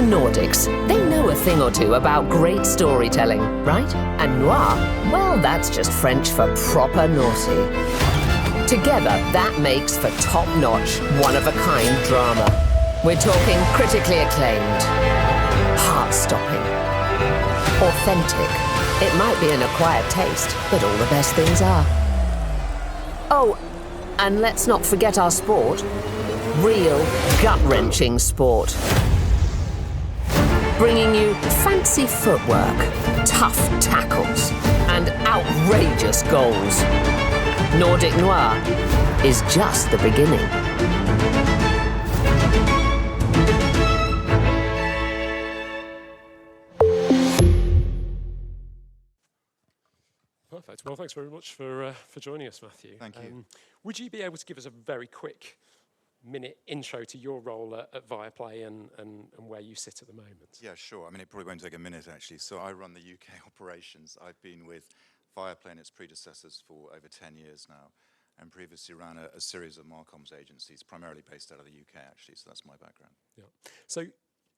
Nordics, they know a thing or two about great storytelling, right? And noir, well, that's just French for proper naughty. Together, that makes for top-notch, one-of-a-kind drama. We're talking critically acclaimed, heart-stopping, authentic. It might be an acquired taste, but all the best things are. Oh, and let's not forget our sport. Real, gut-wrenching sport. Bringing you fancy footwork, tough tackles, and outrageous goals. Nordic Noir is just the beginning. Perfect. Well, thanks very much for joining us, Matthew. Thank you. Would you be able to give us a very quick minute intro to your role at Viaplay and where you sit at the moment? Yeah, sure. I mean, it probably won't take a minute, actually. So I run the UK operations. I've been with Viaplay and its predecessors for over 10 years now, and previously ran a series of marcoms agencies, primarily based out of the UK, actually. So that's my background. Yeah. So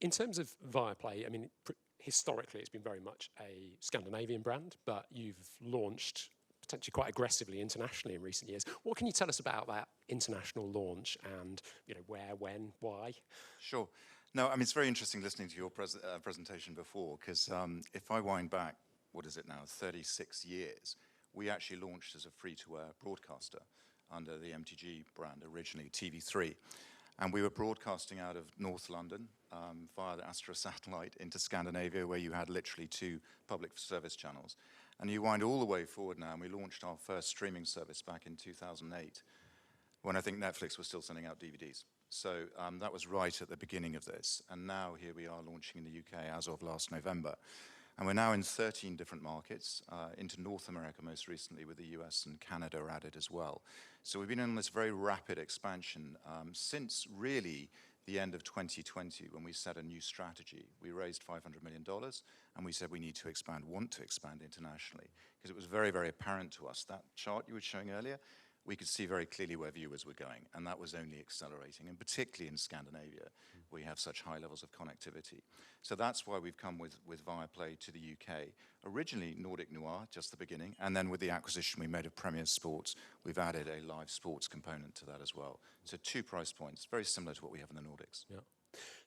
in terms of Viaplay, I mean, historically, it's been very much a Scandinavian brand, but you've launched potentially quite aggressively internationally in recent years. What can you tell us about that international launch and, you know, where, when, why? Sure. No, I mean, it's very interesting listening to your presentation before, because if I wind back, what is it now, 36 years, we actually launched as a free-to-air broadcaster under the MTG brand, originally TV3. And we were broadcasting out of North London via the Astra satellite into Scandinavia, where you had literally 2 public service channels. And you wind all the way forward now, and we launched our first streaming service back in 2008, when I think Netflix was still sending out DVDs. So that was right at the beginning of this. And now here we are launching in the UK as of last November. And we're now in 13 different markets, into North America most recently, with the US and Canada are added as well. So we've been on this very rapid expansion since really the end of 2020, when we set a new strategy. We raised $500 million, and we said we need to expand, want to expand internationally, because it was very, very apparent to us. That chart you were showing earlier, we could see very clearly where viewers were going, and that was only accelerating, and particularly in Scandinavia, where you have such high levels of connectivity. So that's why we've come with Viaplay to the UK. Originally Nordic Noir, just the beginning, and then with the acquisition we made of Premier Sports, we've added a live sports component to that as well. So 2 price points, very similar to what we have in the Nordics. Yeah.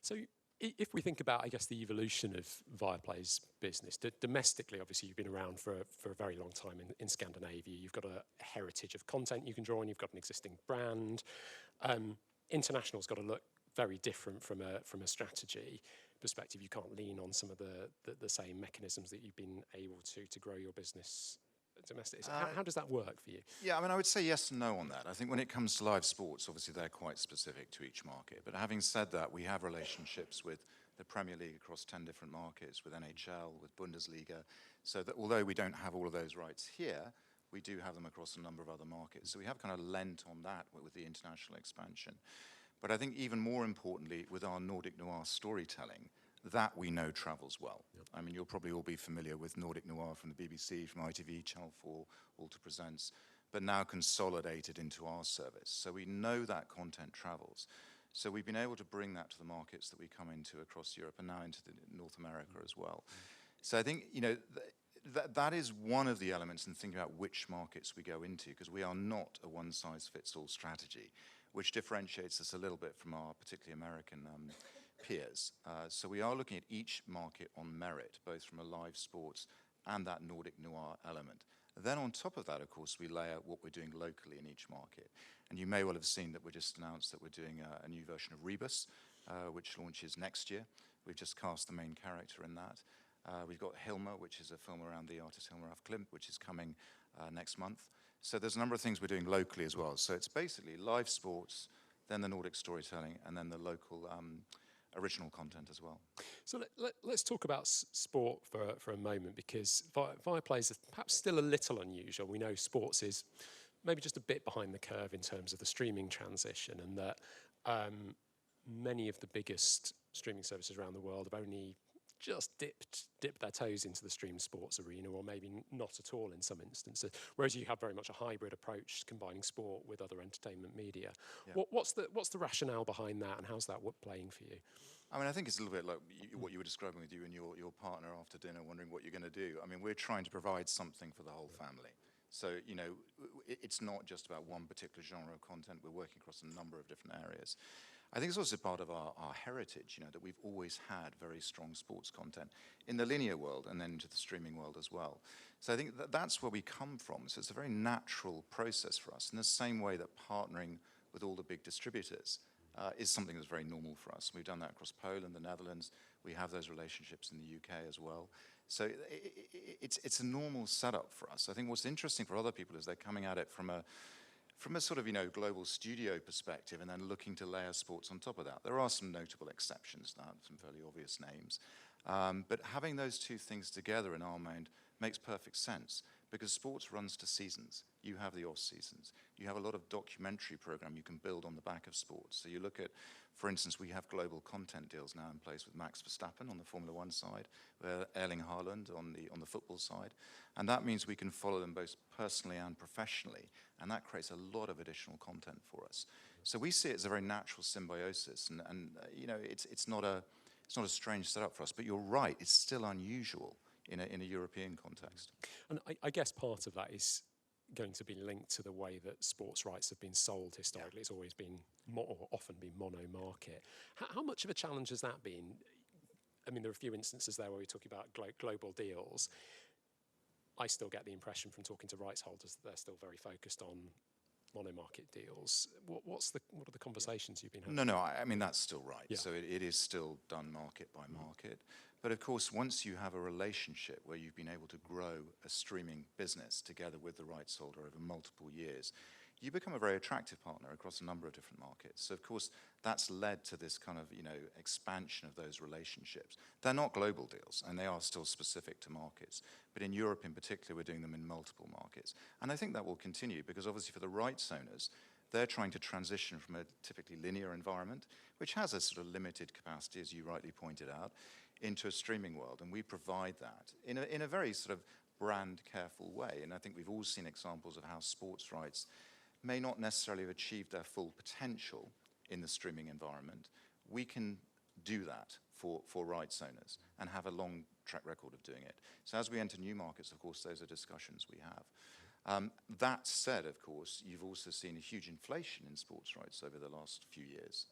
So if we think about, I guess, the evolution of Viaplay's business, domestically, obviously, you've been around for a very long time in Scandinavia. You've got a heritage of content you can draw on. You've got an existing brand. International's got to look very different from a strategy perspective. You can't lean on some of the same mechanisms that you've been able to grow your business domestically. So how does that work for you? Yeah, I mean, I would say yes and no on that. I think when it comes to live sports, obviously they're quite specific to each market. But having said that, we have relationships with the Premier League across 10 different markets, with NHL, with Bundesliga. So that although we don't have all of those rights here, we do have them across a number of other markets. So we have kind of lent on that with the international expansion. But I think even more importantly, with our Nordic Noir storytelling, that we know travels well. Yep. I mean, you'll probably all be familiar with Nordic Noir from the BBC, from ITV, Channel 4, Alta Presents, but now consolidated into our service. So we know that content travels. So we've been able to bring that to the markets that we come into across Europe and now into North America as well. So I think, you know, that is one of the elements in thinking about which markets we go into, because we are not a one-size-fits-all strategy, which differentiates us a little bit from our particularly American peers. So we are looking at each market on merit, both from a live sports and that Nordic Noir element. Then on top of that, of course, we lay out what we're doing locally in each market. And you may well have seen that we just announced that we're doing a new version of Rebus, which launches next year. We've just cast the main character in that. We've got Hilma, which is a film around the artist Hilma af Klint, which is coming next month. So there's a number of things we're doing locally as well. So it's basically live sports, then the Nordic storytelling, and then the local original content as well. So let's talk about sport for a moment, because Viaplay is perhaps still a little unusual. We know sports is maybe just a bit behind the curve in terms of the streaming transition, and that many of the biggest streaming services around the world have only just dipped their toes into the stream sports arena, or maybe not at all in some instances, whereas you have very much a hybrid approach, combining sport with other entertainment media. Yeah. What's the rationale behind that, and how's that playing for you? I mean, I think it's a little bit like what you were describing with you and your partner after dinner, wondering what you're going to do. I mean, we're trying to provide something for the whole family. So, you know, it's not just about one particular genre of content. We're working across a number of different areas. I think it's also part of our heritage, you know, that we've always had very strong sports content in the linear world and then into the streaming world as well. So I think that's where we come from. So it's a very natural process for us, in the same way that partnering with all the big distributors is something that's very normal for us. We've done that across Poland, the Netherlands. We have those relationships in the UK as well. So it's a normal setup for us. I think what's interesting for other people is they're coming at it from a sort of, you know, global studio perspective and then looking to layer sports on top of that. There are some notable exceptions to that, some fairly obvious names. But having those two things together in our mind makes perfect sense, because sports runs to seasons. You have the off seasons. You have a lot of documentary program you can build on the back of sports. So you look at, for instance, we have global content deals now in place with Max Verstappen on the Formula One side, Erling Haaland on the football side. And that means we can follow them both personally and professionally. And that creates a lot of additional content for us. So we see it as a very natural symbiosis. And you know, it's not a strange setup for us. But you're right, it's still unusual in a European context. And I guess part of that is going to be linked to the way that sports rights have been sold historically. It's always been or often been mono-market. How much of a challenge has that been? I mean, there are a few instances there where we're talking about global deals. I still get the impression from talking to rights holders that they're still very focused on mono-market deals. What are the conversations you've been having? No, I mean, that's still right. Yeah. So it is still done market by market. But of course, once you have a relationship where you've been able to grow a streaming business together with the rights holder over multiple years, you become a very attractive partner across a number of different markets. So of course, that's led to this kind of, you know, expansion of those relationships. They're not global deals, and they are still specific to markets. But in Europe in particular, we're doing them in multiple markets. And I think that will continue, because obviously for the rights owners, they're trying to transition from a typically linear environment, which has a sort of limited capacity, as you rightly pointed out, into a streaming world. And we provide that in a very sort of brand careful way. And I think we've all seen examples of how sports rights may not necessarily have achieved their full potential in the streaming environment. We can do that for rights owners and have a long track record of doing it. So as we enter new markets, of course, those are discussions we have. That said, of course, you've also seen a huge inflation in sports rights over the last few years.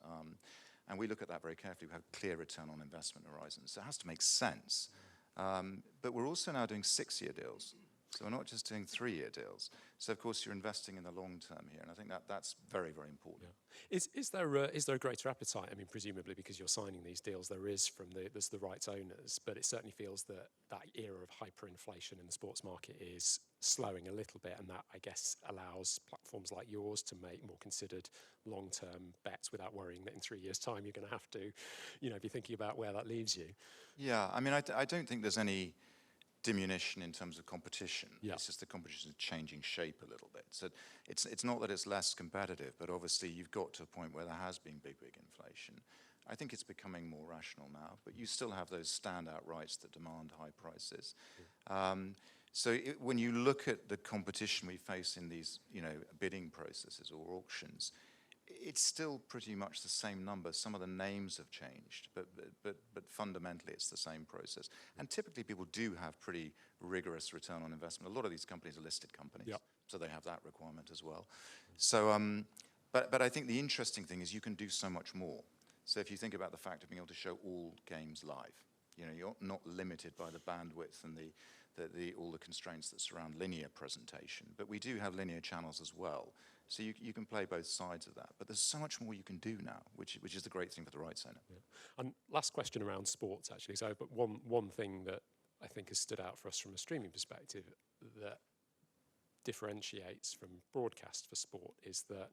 And we look at that very carefully. We have clear return on investment horizons. So it has to make sense. But we're also now doing 6-year deals. So we're not just doing 3-year deals. So of course you're investing in the long term here, and I think that's very, very important. Yeah. Is there a greater appetite? I mean, presumably because you're signing these deals, there's the rights owners, but it certainly feels that era of hyperinflation in the sports market is slowing a little bit, and that, I guess, allows platforms like yours to make more considered long-term bets without worrying that in 3 years' time you're going to have to, you know, be thinking about where that leaves you. Yeah, I mean, I don't think there's any diminution in terms of competition. Yeah. It's just the competition is changing shape a little bit. So it's not that it's less competitive, but obviously you've got to a point where there has been big inflation. I think it's becoming more rational now, but you still have those standout rights that demand high prices. So when you look at the competition we face in these, you know, bidding processes or auctions, it's still pretty much the same number. Some of the names have changed, but fundamentally it's the same process. And typically people do have pretty rigorous return on investment. A lot of these companies are listed companies, Yep. so they have that requirement as well. So, but I think the interesting thing is you can do so much more. So if you think about the fact of being able to show all games live, you know, you're not limited by the bandwidth and all the constraints that surround linear presentation. But we do have linear channels as well. So you can play both sides of that. But there's so much more you can do now, which is the great thing for the rights owner. Yeah. And last question around sports, actually. So, but one thing that I think has stood out for us from a streaming perspective that differentiates from broadcast for sport is that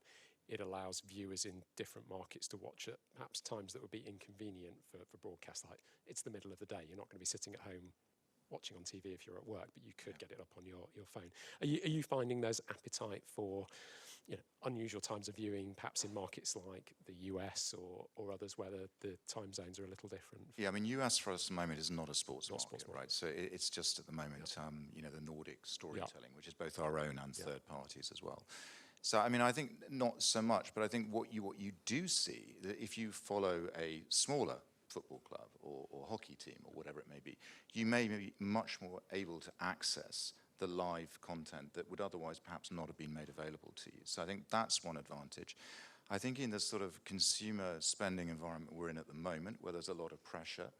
it allows viewers in different markets to watch at perhaps times that would be inconvenient for broadcast. Like, it's the middle of the day. You're not going to be sitting at home watching on TV if you're at work, but you could get it up on your phone. Are you finding there's appetite for, you know, unusual times of viewing, perhaps in markets like the US or others where the time zones are a little different? Yeah, I mean, US for us at the moment is not a sports Not a market, sports market. right? So it's just at the moment, you know, the Nordic storytelling, which is both our own and third parties as well. So, I mean, I think not so much, but I think what you do see, that if you follow a smaller football club or hockey team or whatever it may be, you may be much more able to access the live content that would otherwise perhaps not have been made available to you. So I think that's one advantage. I think in the sort of consumer spending environment we're in at the moment, where there's a lot of pressure,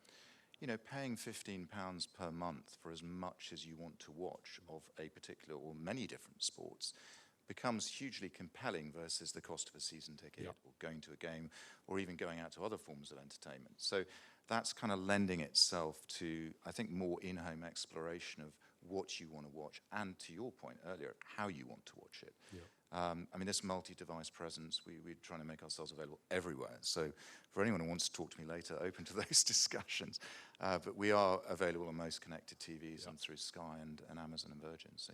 paying £15 per month for as much as you want to watch of a particular or many different sports becomes hugely compelling versus the cost of a season ticket or going to a game or even going out to other forms of entertainment. So that's kind of lending itself to, I think, more in-home exploration of what you want to watch and, to your point earlier, how you want to watch it. This multi-device presence, we're trying to make ourselves available everywhere. So for anyone who wants to talk to me later, open to those discussions. But we are available on most connected TVs and through Sky and Amazon and Virgin. So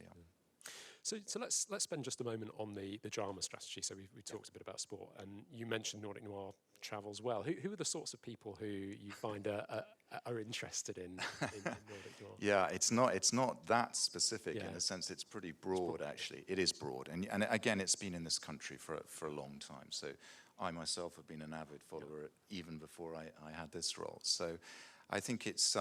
So let's spend just a moment on the drama strategy. So we talked a bit about sport, and you mentioned Nordic Noir travels well. Who are the sorts of people who you find are interested in Nordic Noir? Yeah, it's not that specific in the sense it's pretty broad, actually. It is broad, and again, it's been in this country for a long time. So I myself have been an avid follower even before I had this role. So I think it's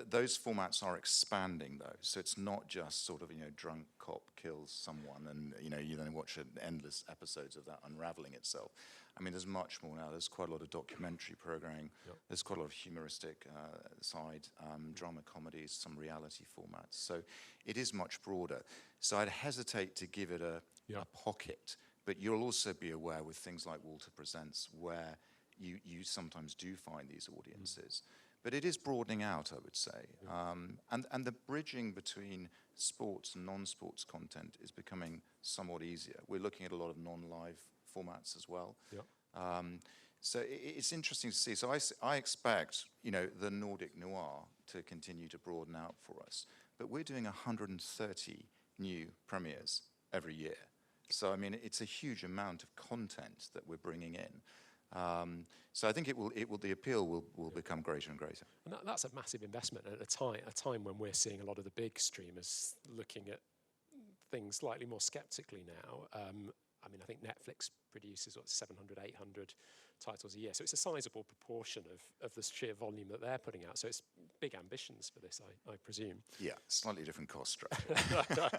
those formats are expanding, though. So it's not just sort of, drunk cop kills someone and, you then watch endless episodes of that unraveling itself. There's much more now. There's quite a lot of documentary programming. There's quite a lot of humoristic side, drama comedies, some reality formats. So it is much broader. So I'd hesitate to give it a pocket. But you'll also be aware with things like Walter Presents where you sometimes do find these audiences. But it is broadening out, I would say. And the bridging between sports and non-sports content is becoming somewhat easier. We're looking at a lot of non-live formats as well. So it's interesting to see. So I expect, the Nordic Noir to continue to broaden out for us. But we're doing 130 new premieres every year. So, it's a huge amount of content that we're bringing in. So I think the appeal will become greater and greater. And that's a massive investment at a time when we're seeing a lot of the big streamers looking at things slightly more skeptically now. I think Netflix produces 700, 800 titles a year, so it's a sizable proportion of the sheer volume that they're putting out. So it's big ambitions for this, I presume. Yeah, slightly different cost structure.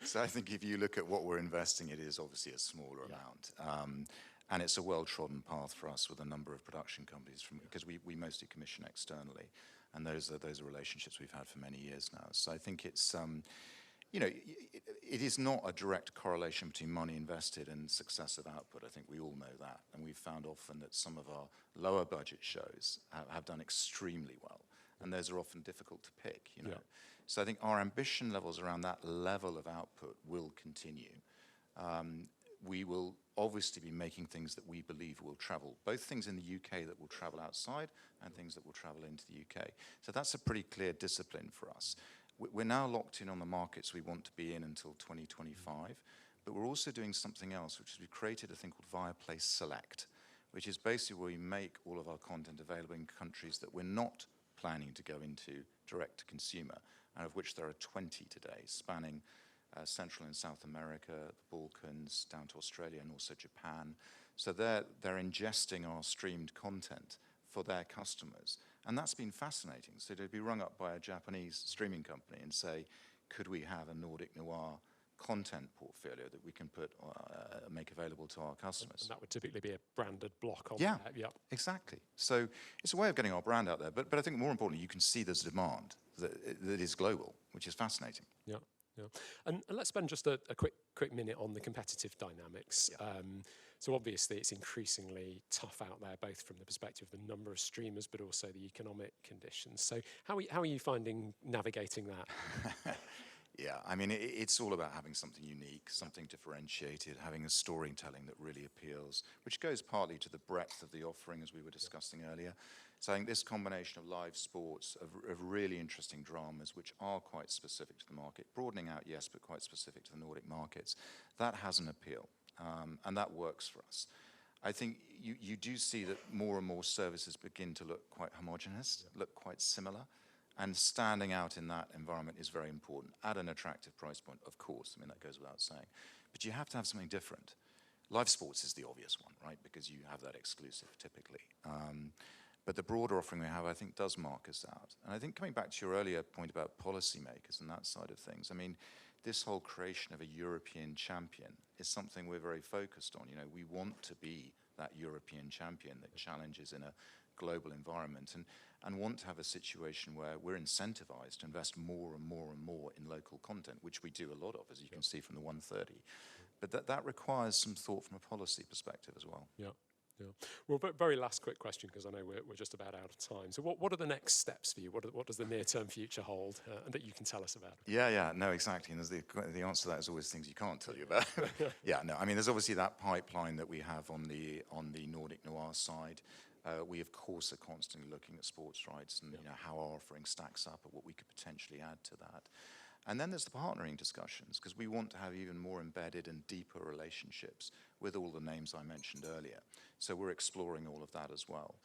So I think if you look at what we're investing, it is obviously a smaller amount. And it's a well-trodden path for us with a number of production companies because we mostly commission externally, and those are relationships we've had for many years now. So I think it's it is not a direct correlation between money invested and success of output. I think we all know that, and we've found often that some of our lower budget shows have done extremely well, and those are often difficult to pick. So I think our ambition levels around that level of output will continue. We will obviously be making things that we believe will travel, both things in the UK that will travel outside and things that will travel into the UK. So that's a pretty clear discipline for us. We're now locked in on the markets we want to be in until 2025, but we're also doing something else, which is we've created a thing called Viaplay Select, which is basically where we make all of our content available in countries that we're not planning to go into direct to consumer, and of which there are 20 today, spanning Central and South America, the Balkans, down to Australia, and also Japan. So they're ingesting our streamed content for their customers. And that's been fascinating. So to be rung up by a Japanese streaming company and say, could we have a Nordic Noir content portfolio that we can make available to our customers? And that would typically be a branded block on that. Yeah, exactly. So it's a way of getting our brand out there. But I think more importantly, you can see there's demand that is global, which is fascinating. Yeah. And let's spend just a quick minute on the competitive dynamics. So obviously it's increasingly tough out there, both from the perspective of the number of streamers, but also the economic conditions. So how are you finding navigating that? Yeah, it's all about having something unique, something differentiated, having a storytelling that really appeals, which goes partly to the breadth of the offering, as we were discussing earlier. So I think this combination of live sports, of really interesting dramas, which are quite specific to the market, broadening out, yes, but quite specific to the Nordic markets, that has an appeal, and that works for us. I think you do see that more and more services begin to look quite homogenous, look quite similar, and standing out in that environment is very important, at an attractive price point, of course. That goes without saying. But you have to have something different. Live sports is the obvious one, right? Because you have that exclusive, typically. But the broader offering we have, I think, does mark us out. And I think coming back to your earlier point about policymakers and that side of things, I mean, this whole creation of a European champion is something we're very focused on. You know, we want to be that European champion that challenges in a global environment, and want to have a situation where we're incentivized to invest more and more and more in local content, which we do a lot of, as you can see from the 130. But that requires some thought from a policy perspective as well. Yeah. Yeah. Well, very last quick question, because I know we're just about out of time. So what are the next steps for you? What does the near-term future hold that you can tell us about? Yeah, no, exactly. And the answer to that is always things you can't tell you about. Yeah, no, I mean, there's obviously that pipeline that we have on the Nordic Noir side. We, of course, are constantly looking at sports rights and you know, how our offering stacks up and what we could potentially add to that. And then there's the partnering discussions, because we want to have even more embedded and deeper relationships with all the names I mentioned earlier. So we're exploring all of that as well.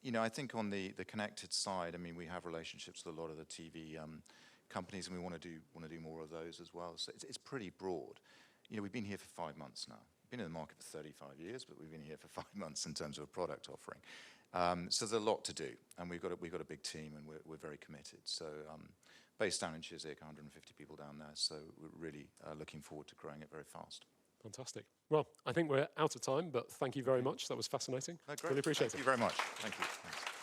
You know, I think on the connected side, I mean, we have relationships with a lot of the TV companies, and we want to do more of those as well. So it's pretty broad. You know, we've been here for 5 months now. We've been in the market for 35 years, but we've been here for 5 months in terms of a product offering. So there's a lot to do, and we've got a big team, and we're very committed. So based down in Chiswick, 150 people down there. So we're really looking forward to growing it very fast. Fantastic. Well, I think we're out of time, but thank you very much. That was fascinating. Great. Really appreciate it. Thank you very much. Thank you. Thanks.